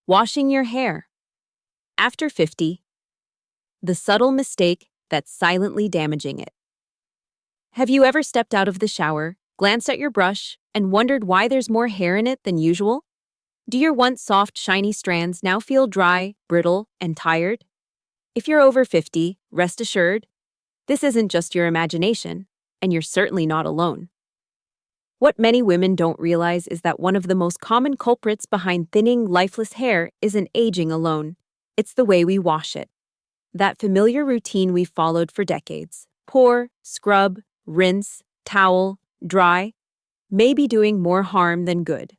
Washing your hair. After 50, the subtle mistake that's silently damaging it. Have you ever stepped out of the shower, glanced at your brush, and wondered why there's more hair in it than usual? Do your once soft, shiny strands now feel dry, brittle, and tired? If you're over 50, rest assured, this isn't just your imagination, and you're certainly not alone. What many women don't realize is that one of the most common culprits behind thinning, lifeless hair isn't aging alone. It's the way we wash it. That familiar routine we've followed for decades. Pour, scrub, rinse, towel, dry, may be doing more harm than good.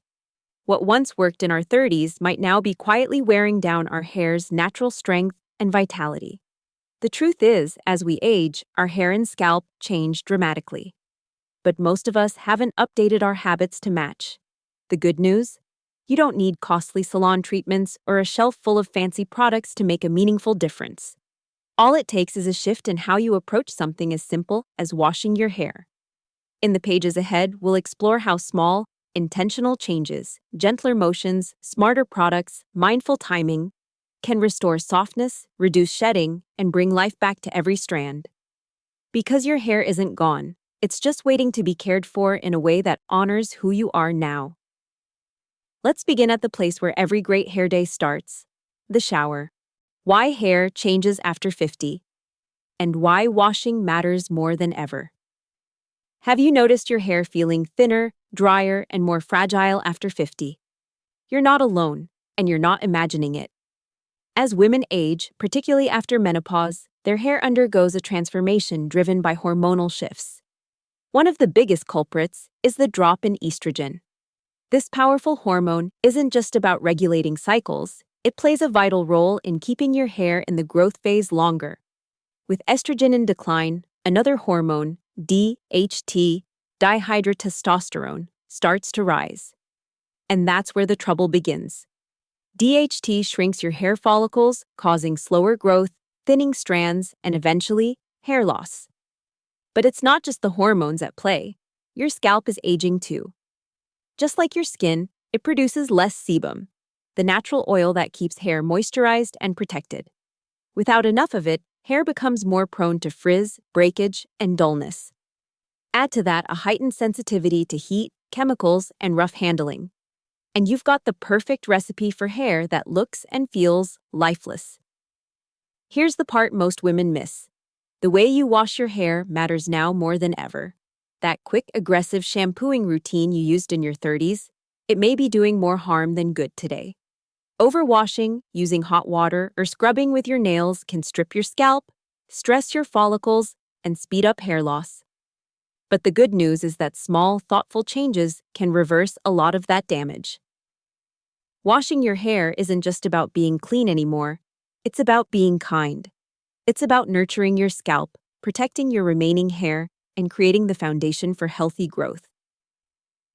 What once worked in our 30s might now be quietly wearing down our hair's natural strength and vitality. The truth is, as we age, our hair and scalp change dramatically. But most of us haven't updated our habits to match. The good news? You don't need costly salon treatments or a shelf full of fancy products to make a meaningful difference. All it takes is a shift in how you approach something as simple as washing your hair. In the pages ahead, we'll explore how small, intentional changes, gentler motions, smarter products, mindful timing, can restore softness, reduce shedding, and bring life back to every strand. Because your hair isn't gone, it's just waiting to be cared for in a way that honors who you are now. Let's begin at the place where every great hair day starts, the shower. Why hair changes after 50, and why washing matters more than ever. Have you noticed your hair feeling thinner, drier, and more fragile after 50? You're not alone, and you're not imagining it. As women age, particularly after menopause, their hair undergoes a transformation driven by hormonal shifts. One of the biggest culprits is the drop in estrogen. This powerful hormone isn't just about regulating cycles, it plays a vital role in keeping your hair in the growth phase longer. With estrogen in decline, another hormone, DHT, dihydrotestosterone, starts to rise. And that's where the trouble begins. DHT shrinks your hair follicles, causing slower growth, thinning strands, and eventually, hair loss. But it's not just the hormones at play. Your scalp is aging too. Just like your skin, it produces less sebum, the natural oil that keeps hair moisturized and protected. Without enough of it, hair becomes more prone to frizz, breakage, and dullness. Add to that a heightened sensitivity to heat, chemicals, and rough handling. And you've got the perfect recipe for hair that looks and feels lifeless. Here's the part most women miss. The way you wash your hair matters now more than ever. That quick, aggressive shampooing routine you used in your 30s, it may be doing more harm than good today. Overwashing, using hot water, or scrubbing with your nails can strip your scalp, stress your follicles, and speed up hair loss. But the good news is that small, thoughtful changes can reverse a lot of that damage. Washing your hair isn't just about being clean anymore, it's about being kind. It's about nurturing your scalp, protecting your remaining hair, and creating the foundation for healthy growth.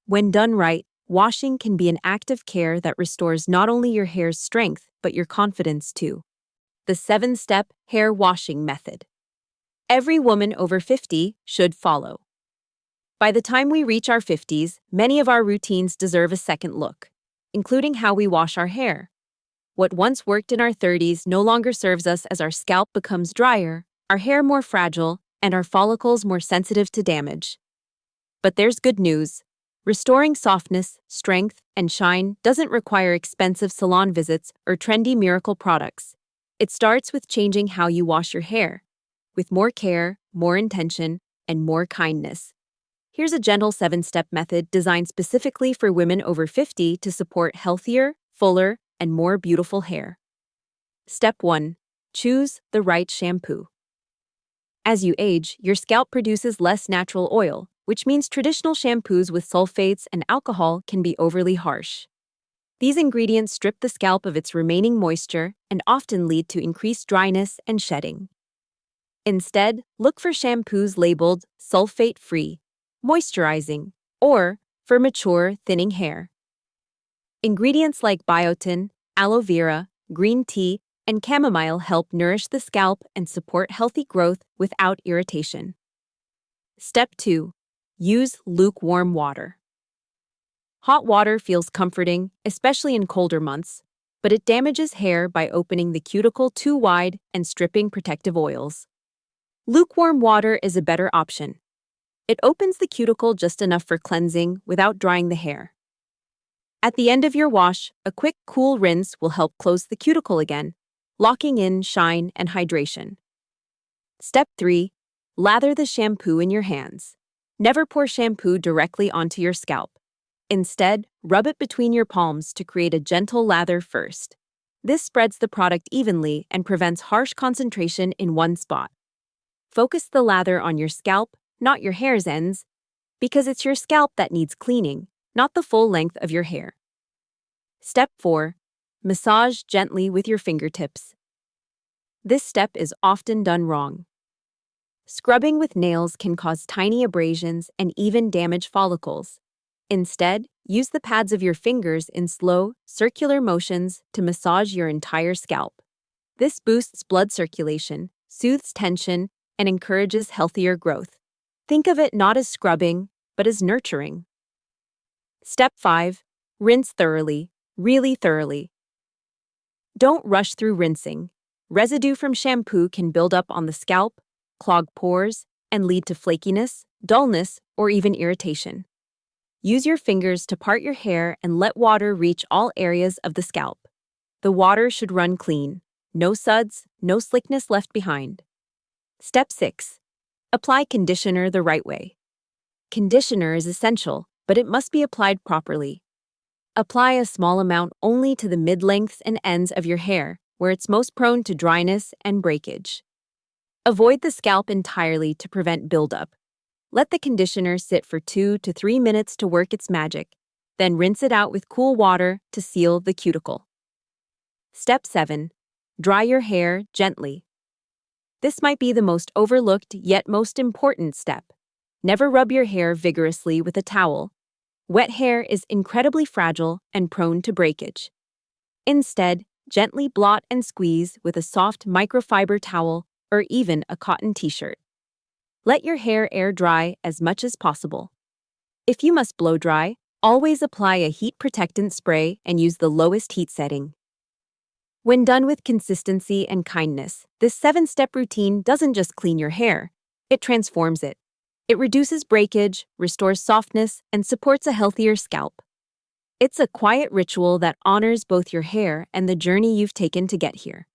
When done right, washing can be an act of care that restores not only your hair's strength, but your confidence too. The 7-step hair washing method. Every woman over 50 should follow. By the time we reach our 50s, many of our routines deserve a second look, including how we wash our hair. What once worked in our 30s no longer serves us as our scalp becomes drier, our hair more fragile, and our follicles more sensitive to damage. But there's good news. Restoring softness, strength, and shine doesn't require expensive salon visits or trendy miracle products. It starts with changing how you wash your hair, with more care, more intention, and more kindness. Here's a gentle 7-step method designed specifically for women over 50 to support healthier, fuller, and more beautiful hair. Step 1. Choose the right shampoo. As you age, your scalp produces less natural oil, which means traditional shampoos with sulfates and alcohol can be overly harsh. These ingredients strip the scalp of its remaining moisture and often lead to increased dryness and shedding. Instead, look for shampoos labeled sulfate-free, moisturizing, or for mature, thinning hair. Ingredients like biotin, aloe vera, green tea, and chamomile help nourish the scalp and support healthy growth without irritation. Step 2. Use lukewarm water. Hot water feels comforting, especially in colder months, but it damages hair by opening the cuticle too wide and stripping protective oils. Lukewarm water is a better option. It opens the cuticle just enough for cleansing without drying the hair. At the end of your wash, a quick, cool rinse will help close the cuticle again, locking in shine and hydration. Step 3. Lather the shampoo in your hands. Never pour shampoo directly onto your scalp. Instead, rub it between your palms to create a gentle lather first. This spreads the product evenly and prevents harsh concentration in one spot. Focus the lather on your scalp, not your hair's ends, because it's your scalp that needs cleaning, not the full length of your hair. Step 4. Massage gently with your fingertips. This step is often done wrong. Scrubbing with nails can cause tiny abrasions and even damage follicles. Instead, use the pads of your fingers in slow, circular motions to massage your entire scalp. This boosts blood circulation, soothes tension, and encourages healthier growth. Think of it not as scrubbing, but as nurturing. Step 5. Rinse thoroughly, really thoroughly. Don't rush through rinsing. Residue from shampoo can build up on the scalp, clog pores, and lead to flakiness, dullness, or even irritation. Use your fingers to part your hair and let water reach all areas of the scalp. The water should run clean. No suds, no slickness left behind. Step 6. Apply conditioner the right way. Conditioner is essential, but it must be applied properly. Apply a small amount only to the mid-lengths and ends of your hair, where it's most prone to dryness and breakage. Avoid the scalp entirely to prevent buildup. Let the conditioner sit for 2 to 3 minutes to work its magic, then rinse it out with cool water to seal the cuticle. Step 7. Dry your hair gently. This might be the most overlooked yet most important step. Never rub your hair vigorously with a towel. Wet hair is incredibly fragile and prone to breakage. Instead, gently blot and squeeze with a soft microfiber towel or even a cotton t-shirt. Let your hair air dry as much as possible. If you must blow dry, always apply a heat protectant spray and use the lowest heat setting. When done with consistency and kindness, this 7-step routine doesn't just clean your hair, it transforms it. It reduces breakage, restores softness, and supports a healthier scalp. It's a quiet ritual that honors both your hair and the journey you've taken to get here.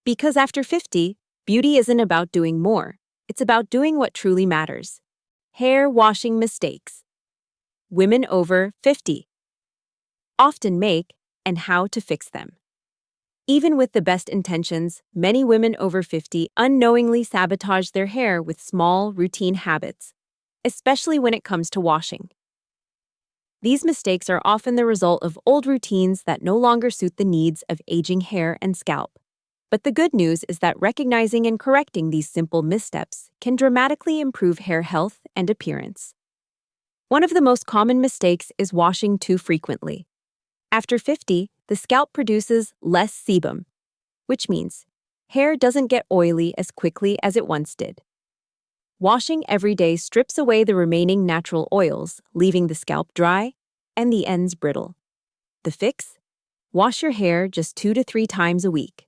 Because after 50, beauty isn't about doing more, it's about doing what truly matters. Hair washing mistakes. Women over 50 often make, and how to fix them. Even with the best intentions, many women over 50 unknowingly sabotage their hair with small, routine habits, especially when it comes to washing. These mistakes are often the result of old routines that no longer suit the needs of aging hair and scalp. But the good news is that recognizing and correcting these simple missteps can dramatically improve hair health and appearance. One of the most common mistakes is washing too frequently. After 50, the scalp produces less sebum, which means hair doesn't get oily as quickly as it once did. Washing every day strips away the remaining natural oils, leaving the scalp dry and the ends brittle. The fix? Wash your hair just 2 to 3 times a week.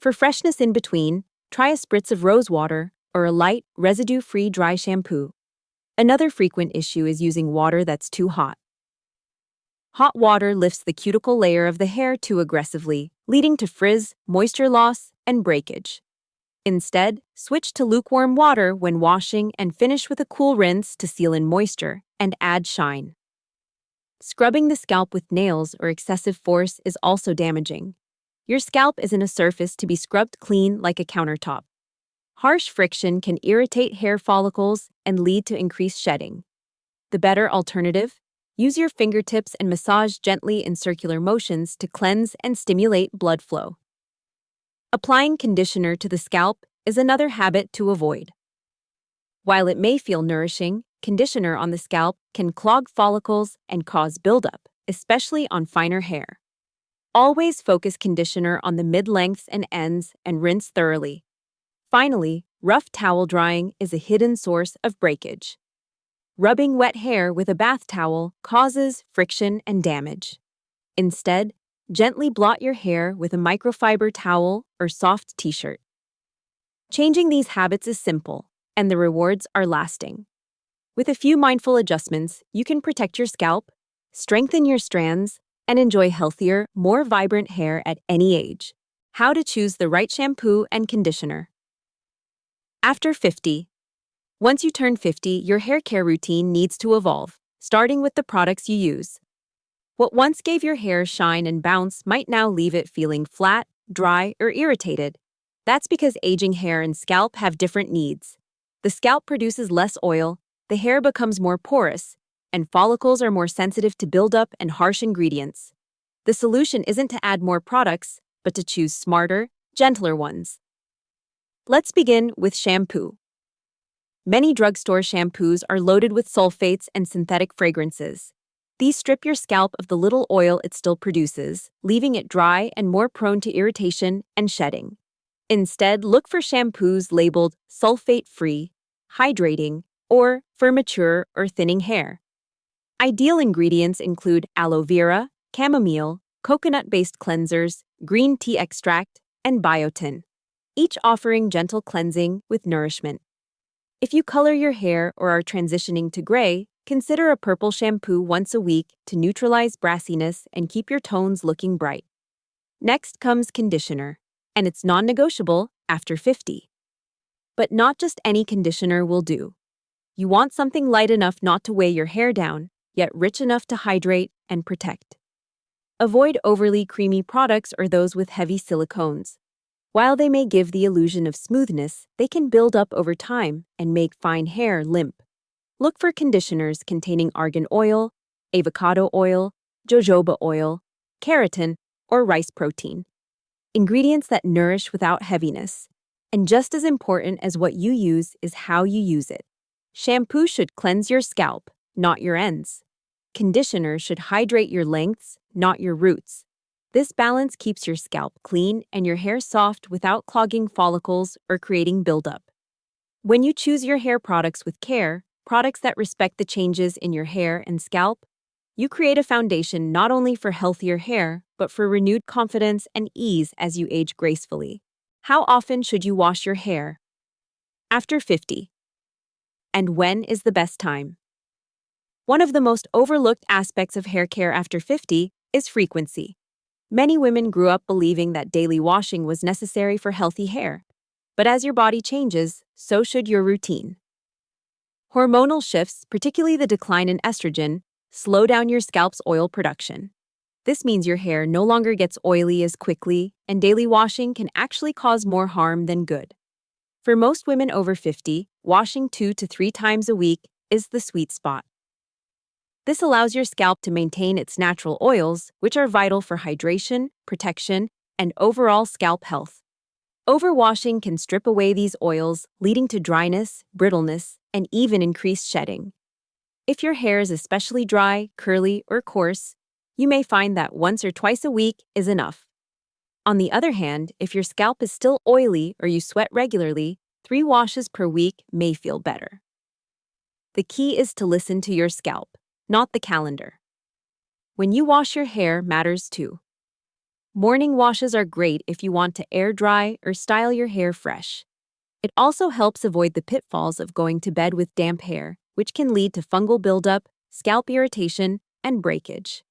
For freshness in between, try a spritz of rose water or a light, residue-free dry shampoo. Another frequent issue is using water that's too hot. Hot water lifts the cuticle layer of the hair too aggressively, leading to frizz, moisture loss, and breakage. Instead, switch to lukewarm water when washing and finish with a cool rinse to seal in moisture and add shine. Scrubbing the scalp with nails or excessive force is also damaging. Your scalp isn't a surface to be scrubbed clean like a countertop. Harsh friction can irritate hair follicles and lead to increased shedding. The better alternative? Use your fingertips and massage gently in circular motions to cleanse and stimulate blood flow. Applying conditioner to the scalp is another habit to avoid. While it may feel nourishing, conditioner on the scalp can clog follicles and cause buildup, especially on finer hair. Always focus conditioner on the mid-lengths and ends and rinse thoroughly. Finally, rough towel drying is a hidden source of breakage. Rubbing wet hair with a bath towel causes friction and damage. Instead, Gently blot your hair with a microfiber towel or soft t-shirt. Changing these habits is simple, and the rewards are lasting. With a few mindful adjustments, you can protect your scalp, strengthen your strands, and enjoy healthier, more vibrant hair at any age. How to choose the right shampoo and conditioner. After 50. Once you turn 50, your hair care routine needs to evolve, starting with the products you use. What once gave your hair shine and bounce might now leave it feeling flat, dry, or irritated. That's because aging hair and scalp have different needs. The scalp produces less oil, the hair becomes more porous, and follicles are more sensitive to buildup and harsh ingredients. The solution isn't to add more products, but to choose smarter, gentler ones. Let's begin with shampoo. Many drugstore shampoos are loaded with sulfates and synthetic fragrances. These strip your scalp of the little oil it still produces, leaving it dry and more prone to irritation and shedding. Instead, look for shampoos labeled sulfate-free, hydrating, or for mature or thinning hair. Ideal ingredients include aloe vera, chamomile, coconut-based cleansers, green tea extract, and biotin, each offering gentle cleansing with nourishment. If you color your hair or are transitioning to gray, consider a purple shampoo once a week to neutralize brassiness and keep your tones looking bright. Next comes conditioner, and it's non-negotiable after 50. But not just any conditioner will do. You want something light enough not to weigh your hair down, yet rich enough to hydrate and protect. Avoid overly creamy products or those with heavy silicones. While they may give the illusion of smoothness, they can build up over time and make fine hair limp. Look for conditioners containing argan oil, avocado oil, jojoba oil, keratin, or rice protein. Ingredients that nourish without heaviness. And just as important as what you use is how you use it. Shampoo should cleanse your scalp, not your ends. Conditioner should hydrate your lengths, not your roots. This balance keeps your scalp clean and your hair soft without clogging follicles or creating buildup. When you choose your hair products with care, products that respect the changes in your hair and scalp, you create a foundation not only for healthier hair, but for renewed confidence and ease as you age gracefully. How often should you wash your hair? After 50. And when is the best time? One of the most overlooked aspects of hair care after 50 is frequency. Many women grew up believing that daily washing was necessary for healthy hair. But as your body changes, so should your routine. Hormonal shifts, particularly the decline in estrogen, slow down your scalp's oil production. This means your hair no longer gets oily as quickly, and daily washing can actually cause more harm than good. For most women over 50, washing 2 to 3 times a week is the sweet spot. This allows your scalp to maintain its natural oils, which are vital for hydration, protection, and overall scalp health. Overwashing can strip away these oils, leading to dryness, brittleness, and even increased shedding. If your hair is especially dry, curly, or coarse, you may find that once or twice a week is enough. On the other hand, if your scalp is still oily or you sweat regularly, 3 washes per week may feel better. The key is to listen to your scalp, not the calendar. When you wash your hair matters too. Morning washes are great if you want to air dry or style your hair fresh. It also helps avoid the pitfalls of going to bed with damp hair, which can lead to fungal buildup, scalp irritation, and breakage.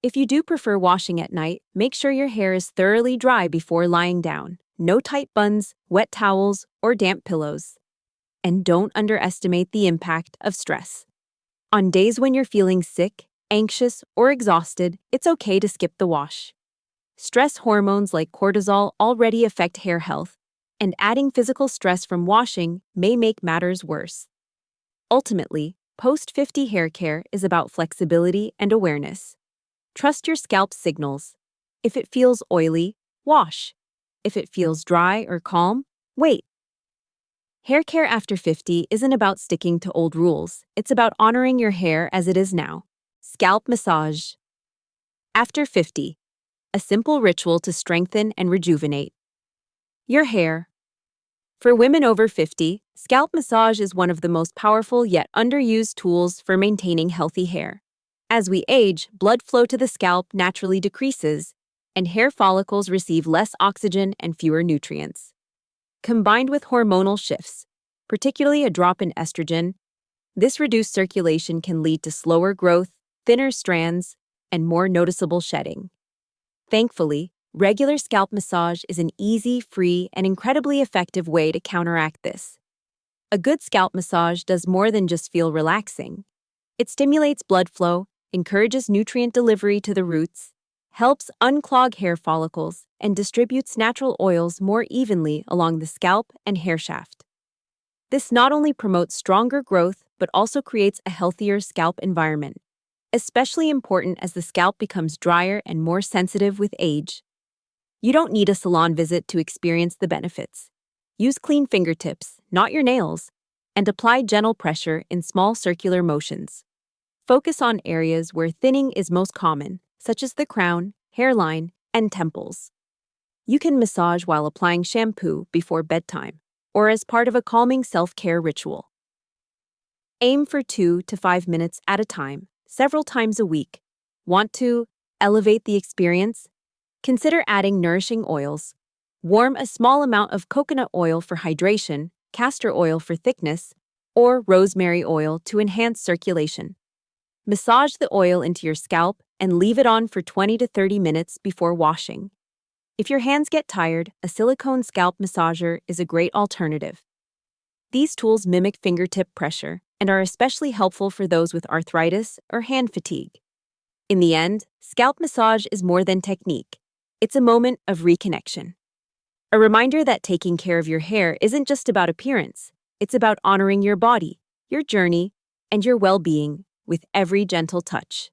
If you do prefer washing at night, make sure your hair is thoroughly dry before lying down. No tight buns, wet towels, or damp pillows. And don't underestimate the impact of stress. On days when you're feeling sick, anxious, or exhausted, it's okay to skip the wash. Stress hormones like cortisol already affect hair health, and adding physical stress from washing may make matters worse. Ultimately, post-50 hair care is about flexibility and awareness. Trust your scalp's signals. If it feels oily, wash. If it feels dry or calm, wait. Hair care after 50 isn't about sticking to old rules. It's about honoring your hair as it is now. Scalp massage. After 50. A simple ritual to strengthen and rejuvenate your hair. For women over 50, scalp massage is one of the most powerful yet underused tools for maintaining healthy hair. As we age, blood flow to the scalp naturally decreases, and hair follicles receive less oxygen and fewer nutrients. Combined with hormonal shifts, particularly a drop in estrogen, this reduced circulation can lead to slower growth, thinner strands, and more noticeable shedding. Thankfully, regular scalp massage is an easy, free, and incredibly effective way to counteract this. A good scalp massage does more than just feel relaxing. It stimulates blood flow, encourages nutrient delivery to the roots, helps unclog hair follicles, and distributes natural oils more evenly along the scalp and hair shaft. This not only promotes stronger growth, but also creates a healthier scalp environment, especially important as the scalp becomes drier and more sensitive with age. You don't need a salon visit to experience the benefits. Use clean fingertips, not your nails, and apply gentle pressure in small circular motions. Focus on areas where thinning is most common, such as the crown, hairline, and temples. You can massage while applying shampoo before bedtime, or as part of a calming self-care ritual. Aim for 2 to 5 minutes at a time, several times a week. Want to elevate the experience? Consider adding nourishing oils. Warm a small amount of coconut oil for hydration, castor oil for thickness, or rosemary oil to enhance circulation. Massage the oil into your scalp and leave it on for 20 to 30 minutes before washing. If your hands get tired, a silicone scalp massager is a great alternative. These tools mimic fingertip pressure and are especially helpful for those with arthritis or hand fatigue. In the end, scalp massage is more than technique. It's a moment of reconnection. A reminder that taking care of your hair isn't just about appearance. It's about honoring your body, your journey, and your well-being with every gentle touch.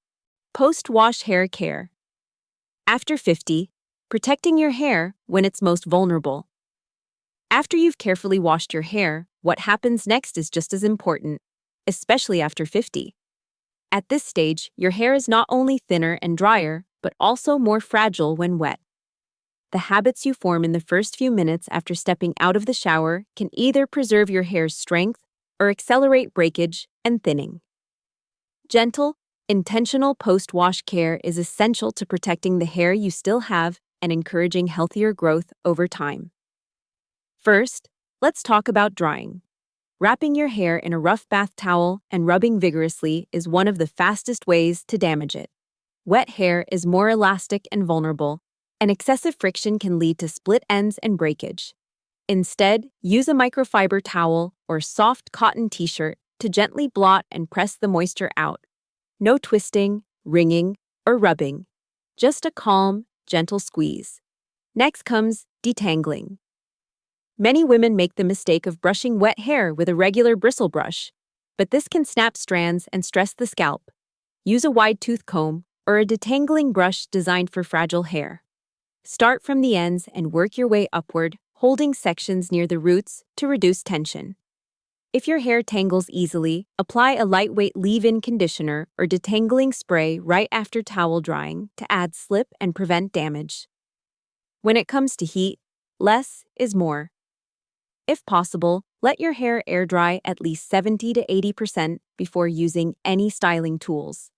Post-wash hair care. After 50, protecting your hair when it's most vulnerable. After you've carefully washed your hair, what happens next is just as important, especially after 50. At this stage, your hair is not only thinner and drier, but also more fragile when wet. The habits you form in the first few minutes after stepping out of the shower can either preserve your hair's strength or accelerate breakage and thinning. Gentle, intentional post-wash care is essential to protecting the hair you still have and encouraging healthier growth over time. First, let's talk about drying. Wrapping your hair in a rough bath towel and rubbing vigorously is one of the fastest ways to damage it. Wet hair is more elastic and vulnerable, and excessive friction can lead to split ends and breakage. Instead, use a microfiber towel or soft cotton t-shirt to gently blot and press the moisture out. No twisting, wringing, or rubbing. Just a calm, gentle squeeze. Next comes detangling. Many women make the mistake of brushing wet hair with a regular bristle brush, but this can snap strands and stress the scalp. Use a wide-tooth comb or a detangling brush designed for fragile hair. Start from the ends and work your way upward, holding sections near the roots to reduce tension. If your hair tangles easily, apply a lightweight leave-in conditioner or detangling spray right after towel drying to add slip and prevent damage. When it comes to heat, less is more. If possible, let your hair air dry at least 70 to 80% before using any styling tools.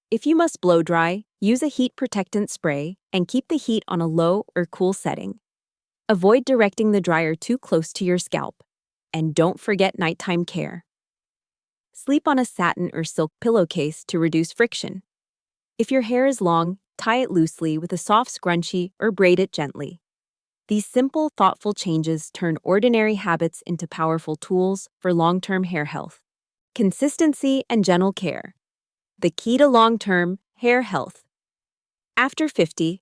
If you must blow dry, use a heat protectant spray and keep the heat on a low or cool setting. Avoid directing the dryer too close to your scalp. And don't forget nighttime care. Sleep on a satin or silk pillowcase to reduce friction. If your hair is long, tie it loosely with a soft scrunchie or braid it gently. These simple, thoughtful changes turn ordinary habits into powerful tools for long-term hair health. Consistency and gentle care. The key to long-term hair health. After 50.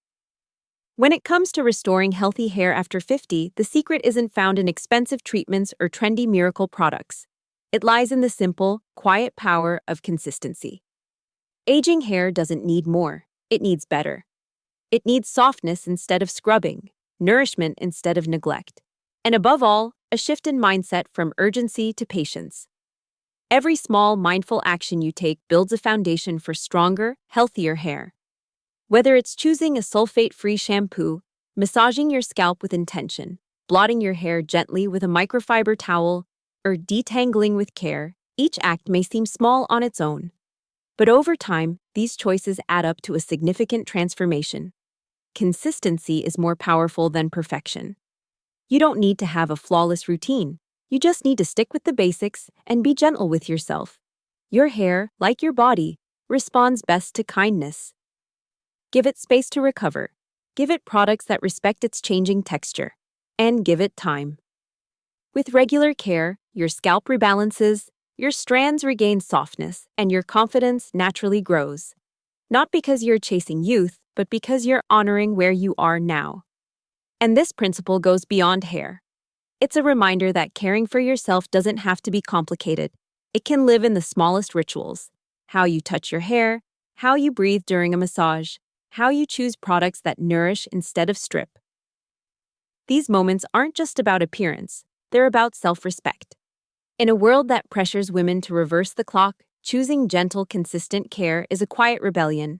When it comes to restoring healthy hair after 50, the secret isn't found in expensive treatments or trendy miracle products. It lies in the simple, quiet power of consistency. Aging hair doesn't need more, it needs better. It needs softness instead of scrubbing, nourishment instead of neglect, and above all, a shift in mindset from urgency to patience. Every small, mindful action you take builds a foundation for stronger, healthier hair. Whether it's choosing a sulfate-free shampoo, massaging your scalp with intention, blotting your hair gently with a microfiber towel, or detangling with care, each act may seem small on its own. But over time, these choices add up to a significant transformation. consistency is more powerful than perfection. You don't need to have a flawless routine. You just need to stick with the basics and be gentle with yourself. Your hair, like your body, responds best to kindness. Give it space to recover. Give it products that respect its changing texture. And give it time. With regular care, your scalp rebalances, your strands regain softness, and your confidence naturally grows. Not because you're chasing youth, but because you're honoring where you are now. And this principle goes beyond hair. It's a reminder that caring for yourself doesn't have to be complicated. It can live in the smallest rituals. How you touch your hair, how you breathe during a massage, how you choose products that nourish instead of strip. These moments aren't just about appearance, they're about self-respect. In a world that pressures women to reverse the clock, choosing gentle, consistent care is a quiet rebellion.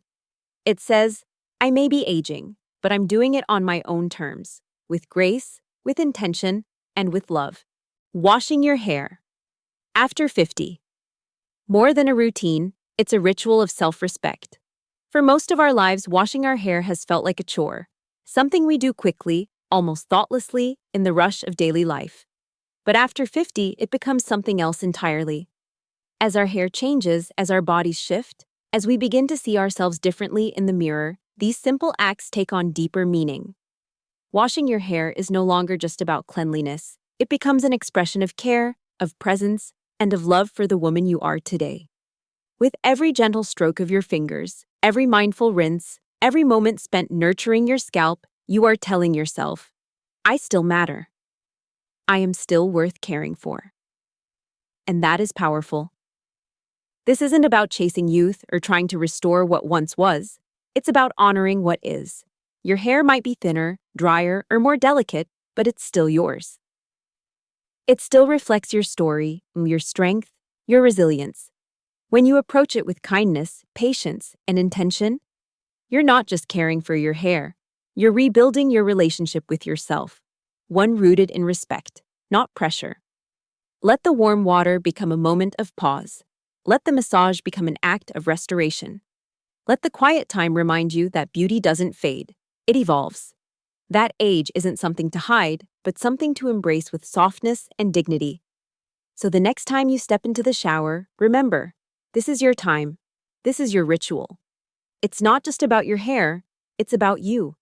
It says, I may be aging, but I'm doing it on my own terms, with grace, with intention, and with love. Washing your hair. After 50. More than a routine, it's a ritual of self-respect. For most of our lives, washing our hair has felt like a chore, something we do quickly, almost thoughtlessly, in the rush of daily life. But after 50, it becomes something else entirely. As our hair changes, as our bodies shift, as we begin to see ourselves differently in the mirror, these simple acts take on deeper meaning. Washing your hair is no longer just about cleanliness. It becomes an expression of care, of presence, and of love for the woman you are today. With every gentle stroke of your fingers, every mindful rinse, every moment spent nurturing your scalp, you are telling yourself, I still matter. I am still worth caring for. And that is powerful. This isn't about chasing youth or trying to restore what once was. It's about honoring what is. Your hair might be thinner, drier, or more delicate, but it's still yours. It still reflects your story, your strength, your resilience. When you approach it with kindness, patience, and intention, you're not just caring for your hair. You're rebuilding your relationship with yourself, one rooted in respect, not pressure. Let the warm water become a moment of pause. Let the massage become an act of restoration. Let the quiet time remind you that beauty doesn't fade, it evolves. That age isn't something to hide, but something to embrace with softness and dignity. So the next time you step into the shower, remember, this is your time. This is your ritual. It's not just about your hair, it's about you.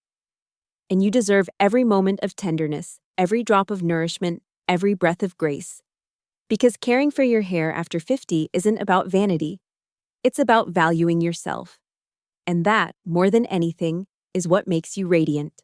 And you deserve every moment of tenderness, every drop of nourishment, every breath of grace. Because caring for your hair after 50 isn't about vanity. It's about valuing yourself. And that, more than anything, is what makes you radiant.